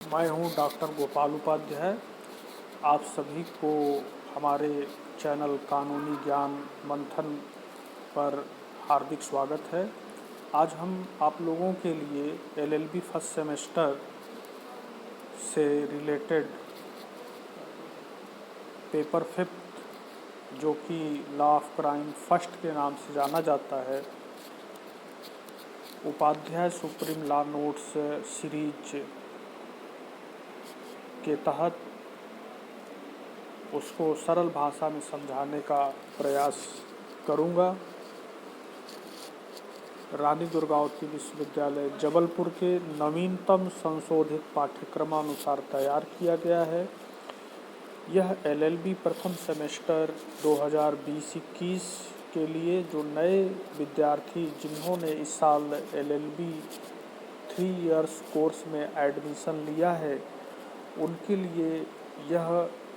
मैं हूं डॉक्टर गोपाल उपाध्याय। आप सभी को हमारे चैनल कानूनी ज्ञान मंथन पर हार्दिक स्वागत है। आज हम आप लोगों के लिए एलएलबी फर्स्ट सेमेस्टर से रिलेटेड पेपर फिफ्थ, जो कि लॉ ऑफ क्राइम फर्स्ट के नाम से जाना जाता है, Upadhyay supreme law notes series के तहत उसको सरल भाषा में समझाने का प्रयास करूंगा। रानी दुर्गावती विश्वविद्यालय जबलपुर के नवीनतम संशोधित पाठ्यक्रमानुसार तैयार किया गया है। यह एलएलबी प्रथम सेमेस्टर 2020-21 के लिए जो नए विद्यार्थी जिन्होंने इस साल एलएलबी 3 इयर्स कोर्स में एडमिशन लिया है, उनके लिए यह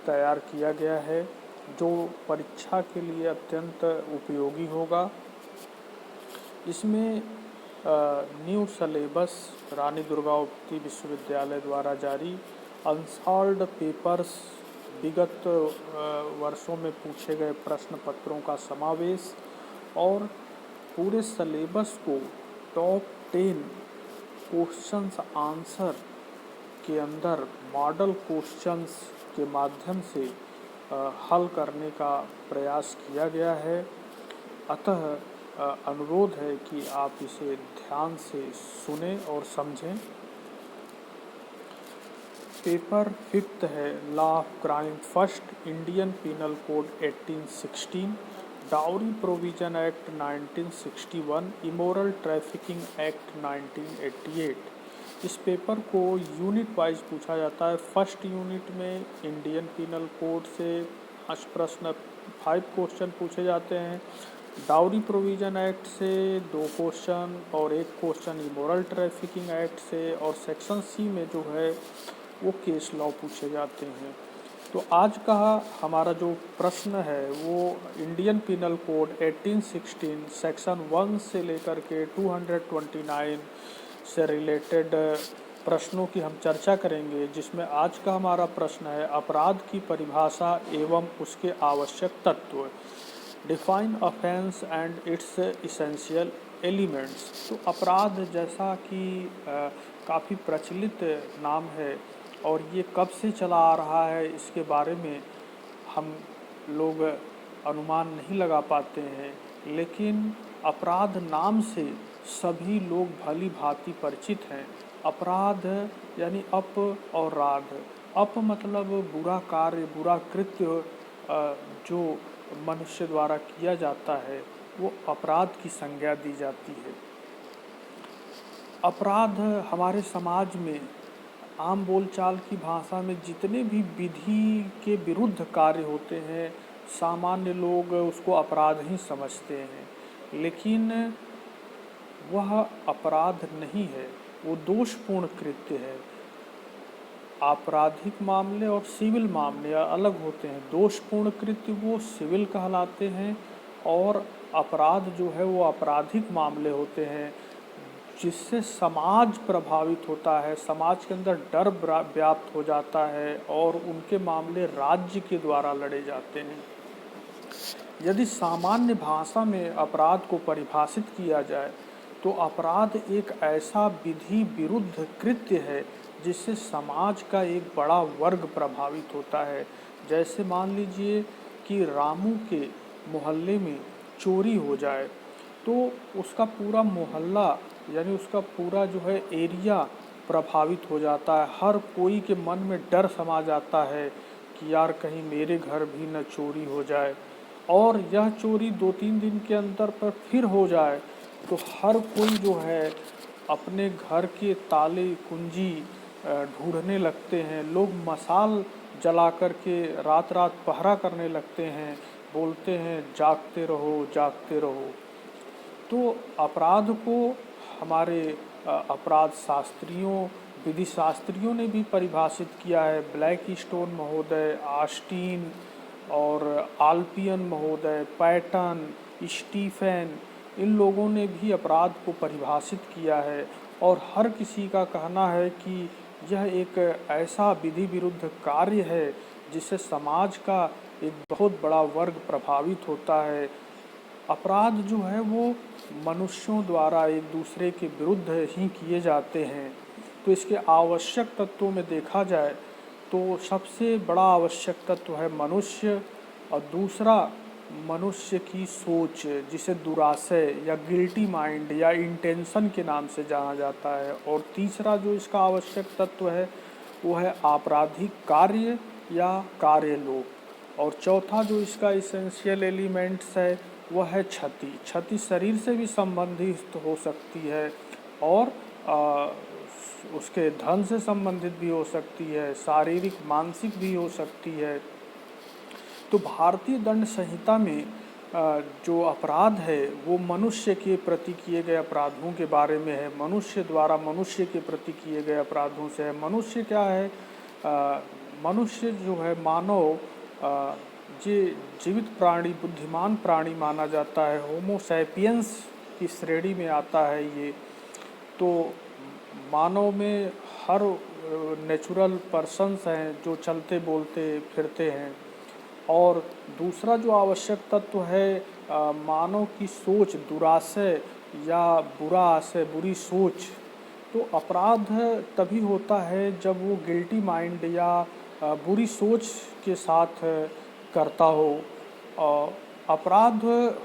तैयार किया गया है, जो परीक्षा के लिए अत्यंत उपयोगी होगा। इसमें न्यू सिलेबस, रानी दुर्गावती विश्वविद्यालय द्वारा जारी अनसॉल्व्ड पेपर्स, विगत वर्षों में पूछे गए प्रश्न पत्रों का समावेश और पूरे सिलेबस को टॉप 10 क्वेश्चंस आंसर के अंदर मॉडल क्वेश्चंस के माध्यम से हल करने का प्रयास किया गया है। अतः अनुरोध है कि आप इसे ध्यान से सुने और समझें। पेपर फिफ्थ है law of crime first, Indian penal code 1816, dowry provision act 1961, immoral trafficking act 1988। इस पेपर को यूनिट वाइज पूछा जाता है। फर्स्ट यूनिट में इंडियन पिनल कोड से 5 प्रश्न, 5 क्वेश्चन पूछे जाते हैं। डाउरी प्रोविजन एक्ट से 2 क्वेश्चन और 1 क्वेश्चन इमोरल ट्रैफिकिंग एक्ट से, और सेक्शन सी में जो है वो केस लॉ पूछे जाते हैं। तो आज का हमारा जो प्रश्न है वो इंडियन पिनल कोड 1816 सेक्शन 1 से लेकर के 229 से रिलेटेड प्रश्नों की हम चर्चा करेंगे, जिसमें आज का हमारा प्रश्न है अपराध की परिभाषा एवं उसके आवश्यक तत्व, define offence and it's essential elements. तो अपराध जैसा कि काफ़ी प्रचलित नाम है और ये कब से चला आ रहा है, इसके बारे में हम लोग अनुमान नहीं लगा पाते हैं, लेकिन अपराध नाम से सभी लोग भली भांति परिचित हैं। अपराध यानी अप और राध। अप मतलब बुरा कार्य, बुरा कृत्य जो मनुष्य द्वारा किया जाता है, वो अपराध की संज्ञा दी जाती है। अपराध हमारे समाज में आम बोलचाल की भाषा में जितने भी विधि के विरुद्ध कार्य होते हैं, सामान्य लोग उसको अपराध ही समझते हैं, लेकिन वह अपराध नहीं है, वो दोषपूर्ण कृत्य है। आपराधिक मामले और सिविल मामले अलग होते हैं। दोषपूर्ण कृत्य वो सिविल कहलाते हैं और अपराध जो है वो आपराधिक मामले होते हैं, जिससे समाज प्रभावित होता है, समाज के अंदर डर व्याप्त हो जाता है और उनके मामले राज्य के द्वारा लड़े जाते हैं। यदि सामान्य भाषा में अपराध को परिभाषित किया जाए तो अपराध एक ऐसा विधि विरुद्ध कृत्य है जिससे समाज का एक बड़ा वर्ग प्रभावित होता है। जैसे मान लीजिए कि रामू के मोहल्ले में चोरी हो जाए तो उसका पूरा मोहल्ला यानी उसका पूरा जो है एरिया प्रभावित हो जाता है। हर कोई के मन में डर समा जाता है कि यार कहीं मेरे घर भी न चोरी हो जाए, और यह चोरी 2-3 दिन के अंदर पर फिर हो जाए तो हर कोई जो है अपने घर के ताले कुंजी ढूंढने लगते हैं। लोग मशाल जला कर के रात रात पहरा करने लगते हैं, बोलते हैं जागते रहो जागते रहो। तो अपराध को हमारे अपराध शास्त्रियों, विधि शास्त्रियों ने भी परिभाषित किया है। ब्लैक स्टोन महोदय, आस्टीन और आल्पियन महोदय, पैटन, स्टीफेन, इन लोगों ने भी अपराध को परिभाषित किया है। और हर किसी का कहना है कि यह एक ऐसा विधि विरुद्ध कार्य है जिससे समाज का एक बहुत बड़ा वर्ग प्रभावित होता है। अपराध जो है वो मनुष्यों द्वारा एक दूसरे के विरुद्ध ही किए जाते हैं। तो इसके आवश्यक तत्वों में देखा जाए तो सबसे बड़ा आवश्यक तत्व है मनुष्य, और दूसरा मनुष्य की सोच, जिसे दुराशय या गिल्टी माइंड या इंटेंशन के नाम से जाना जाता है। और तीसरा जो इसका आवश्यक तत्व है वो है आपराधिक कार्य या कार्य लोग। और चौथा जो इसका इसेंशियल एलिमेंट्स है वह है क्षति। क्षति शरीर से भी संबंधित हो सकती है और उसके धन से संबंधित भी हो सकती है, शारीरिक मानसिक भी हो सकती है। तो भारतीय दंड संहिता में जो अपराध है वो मनुष्य के प्रति किए गए अपराधों के बारे में है, मनुष्य द्वारा मनुष्य के प्रति किए गए अपराधों से है। मनुष्य क्या है? मनुष्य जो है मानव, ये जीवित प्राणी, बुद्धिमान प्राणी माना जाता है, होमो सैपियंस की श्रेणी में आता है ये। तो मानव में हर नेचुरल पर्सन्स हैं जो चलते बोलते फिरते हैं। और दूसरा जो आवश्यक तत्व है मानव की सोच, दुराशय या बुरा आशय, बुरी सोच। तो अपराध तभी होता है जब वो गिल्टी माइंड या बुरी सोच के साथ करता हो। अपराध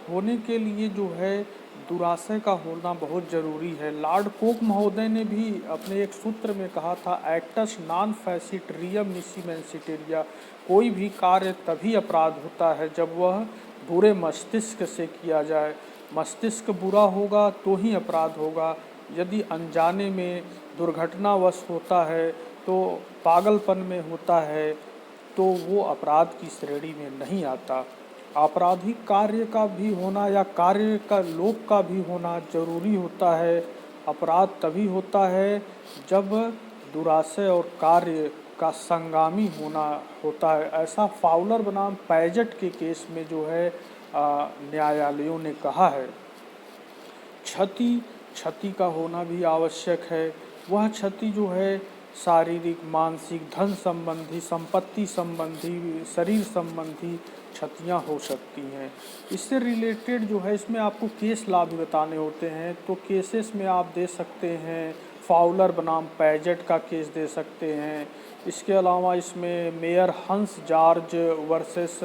होने के लिए जो है दुराशय का होना बहुत ज़रूरी है। लॉर्ड कोक महोदय ने भी अपने एक सूत्र में कहा था, एक्टस नॉन फैसिट रियम निसी मैंसिटेरिया, कोई भी कार्य तभी अपराध होता है जब वह बुरे मस्तिष्क से किया जाए। मस्तिष्क बुरा होगा तो ही अपराध होगा। यदि अनजाने में दुर्घटनावश होता है, तो पागलपन में होता है, तो वो अपराध की श्रेणी में नहीं आता। आपराधिक कार्य का भी होना या कार्य का लोक का भी होना जरूरी होता है। अपराध तभी होता है जब दुराशय और कार्य का संगामी होना होता है। ऐसा फाउलर बनाम पैजेट के केस में जो है न्यायालयों ने कहा है। क्षति का होना भी आवश्यक है। वह क्षति जो है शारीरिक, मानसिक, धन संबंधी, संपत्ति संबंधी, शरीर संबंधी क्षतियाँ हो सकती हैं। इससे रिलेटेड जो है इसमें आपको केस लॉ भी बताने होते हैं। तो केसेस में आप दे सकते हैं, फाउलर बनाम पैजेट का केस दे सकते हैं। इसके अलावा इसमें मेयर हंस जॉर्ज वर्सेस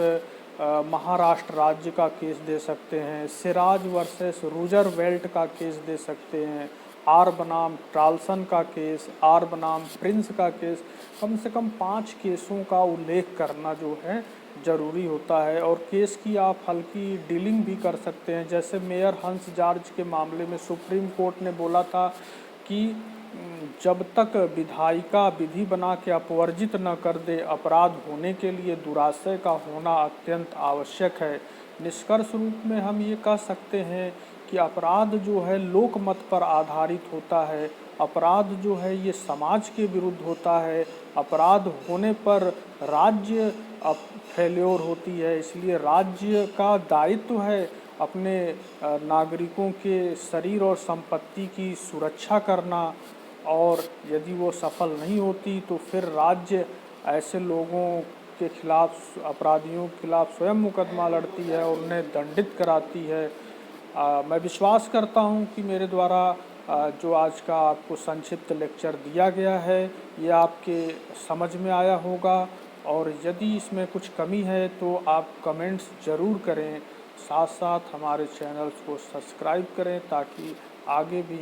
महाराष्ट्र राज्य का केस दे सकते हैं, सिराज वर्सेस रूजरवेल्ट का केस दे सकते हैं, आर बनाम टाल्सन का केस, आर बनाम प्रिंस का केस। कम से कम 5 केसों का उल्लेख करना जो है ज़रूरी होता है। और केस की आप हल्की डीलिंग भी कर सकते हैं। जैसे मेयर हंस जॉर्ज के मामले में सुप्रीम कोर्ट ने बोला था कि जब तक विधायिका विधि बना के अपवर्जित न कर दे, अपराध होने के लिए दुराशय का होना अत्यंत आवश्यक है। निष्कर्ष रूप में हम ये कह सकते हैं कि अपराध जो है लोकमत पर आधारित होता है। अपराध जो है ये समाज के विरुद्ध होता है। अपराध होने पर राज्य फेल्योर होती है। इसलिए राज्य का दायित्व है अपने नागरिकों के शरीर और संपत्ति की सुरक्षा करना। और यदि वो सफल नहीं होती तो फिर राज्य ऐसे लोगों के खिलाफ, अपराधियों के खिलाफ स्वयं मुकदमा लड़ती है और उन्हें दंडित कराती है। मैं विश्वास करता हूं कि मेरे द्वारा जो आज का आपको संक्षिप्त लेक्चर दिया गया है ये आपके समझ में आया होगा। और यदि इसमें कुछ कमी है तो आप कमेंट्स ज़रूर करें। साथ साथ हमारे चैनल्स को सब्सक्राइब करें ताकि आगे भी